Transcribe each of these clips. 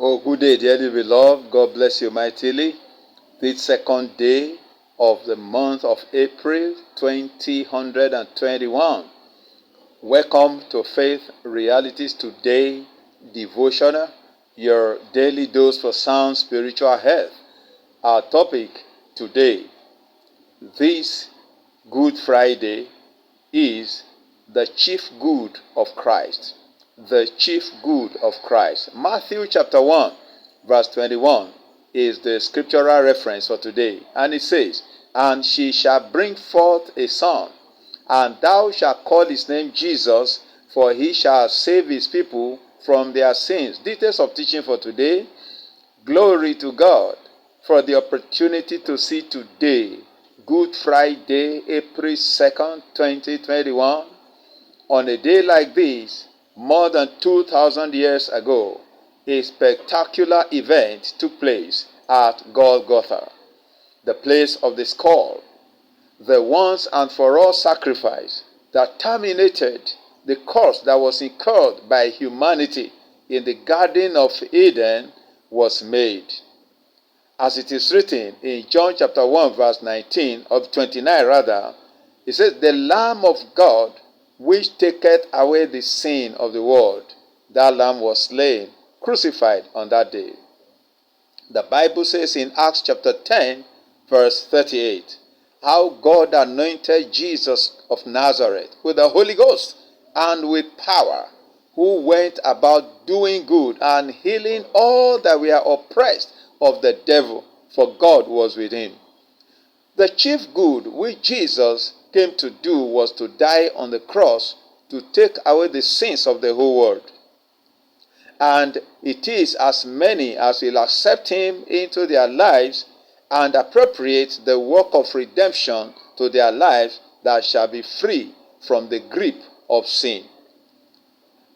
Oh, good day, dearly beloved. God bless you mightily. This second day of the month of April 2021. Welcome to Faith Realities Today devotional, your daily dose for sound spiritual health. Our topic today, this Good Friday, is the chief good of Christ. The chief good of Christ. Matthew chapter 1, verse 21 is the scriptural reference for today. And it says, "And she shall bring forth a son, and thou shalt call his name Jesus, for he shall save his people from their sins." Details of teaching for today. Glory to God for the opportunity to see today, Good Friday, April 2nd, 2021. On a day like this, more than 2,000 years ago, a spectacular event took place at Golgotha, the place of the skull, the once and for all sacrifice that terminated the curse that was incurred by humanity in the Garden of Eden was made. As it is written in John chapter 1 verse 19 of 29 rather, it says, "The Lamb of God which taketh away the sin of the world." That lamb was slain, crucified on that day. The Bible says in Acts chapter 10 verse 38, how God anointed Jesus of Nazareth with the Holy Ghost and with power, who went about doing good and healing all that were oppressed of the devil, for God was with him. The chief good which Jesus came to do was to die on the cross to take away the sins of the whole world. And it is as many as will accept him into their lives and appropriate the work of redemption to their lives that shall be free from the grip of sin.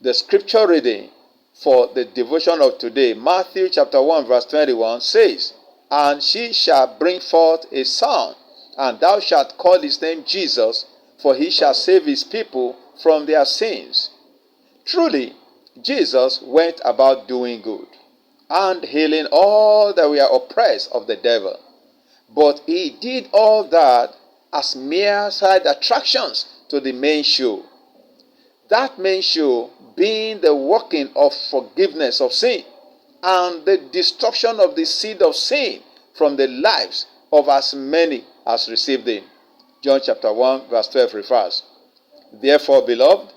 The scripture reading for the devotion of today, Matthew chapter 1 verse 21 says, "And she shall bring forth a son, and thou shalt call his name Jesus, for he shall save his people from their sins." Truly, Jesus went about doing good and healing all that were oppressed of the devil. But he did all that as mere side attractions to the main show. That main show being the working of forgiveness of sin and the destruction of the seed of sin from the lives of as many as received him. John chapter 1 verse 12 refers. Therefore, beloved,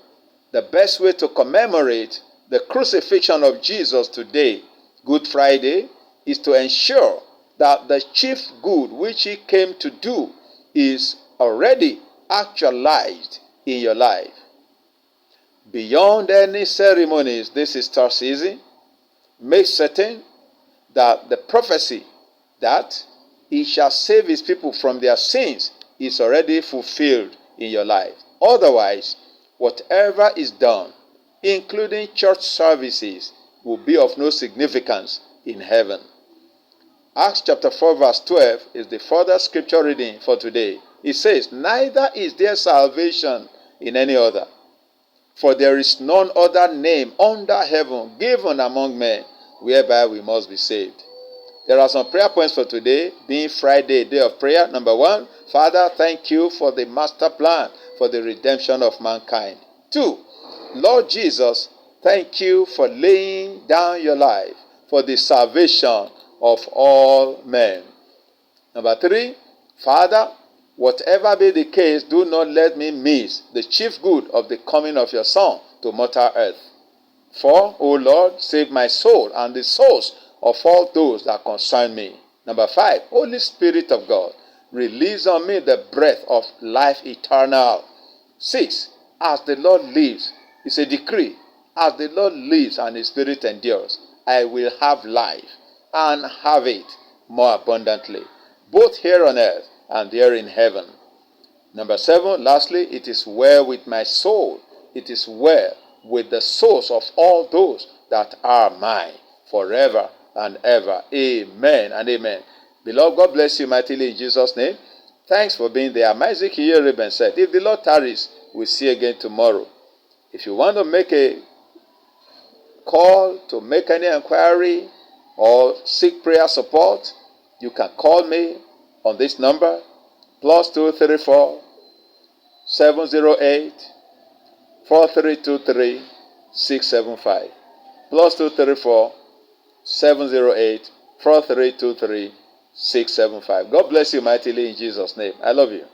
the best way to commemorate the crucifixion of Jesus today, Good Friday, is to ensure that the chief good which he came to do is already actualized in your life. Beyond any ceremonies this Easter season, make certain that the prophecy that he shall save his people from their sins is already fulfilled in your life. Otherwise, whatever is done, including church services, will be of no significance in heaven. Acts chapter 4 verse 12 is the further scripture reading for today. It says, "Neither is there salvation in any other, for there is none other name under heaven given among men whereby we must be saved." There are some prayer points for today, being Friday, day of prayer. Number 1, Father, thank you for the master plan for the redemption of mankind. 2, Lord Jesus, thank you for laying down your life for the salvation of all men. Number 3, Father, whatever be the case, do not let me miss the chief good of the coming of your Son to mortal earth. 4, O Lord, save my soul and the souls of all those that concern me. Number 5, Holy Spirit of God, release on me the breath of life eternal. 6, as the Lord lives, it's a decree, as the Lord lives and his spirit endures, I will have life and have it more abundantly, both here on earth and there in heaven. Number 7, lastly, it is well with my soul. It is well with the souls of all those that are mine, forever and ever. Amen and amen. Beloved, God bless you mightily in Jesus' name. Thanks for being there. Isaac here Reuben said, if the Lord tarries, we'll see you again tomorrow. If you want to make a call, to make any inquiry, or seek prayer support, you can call me on this number, plus 234 708 4323 675. Plus 234 708 4323 675. God bless you mightily in Jesus' name. I love you.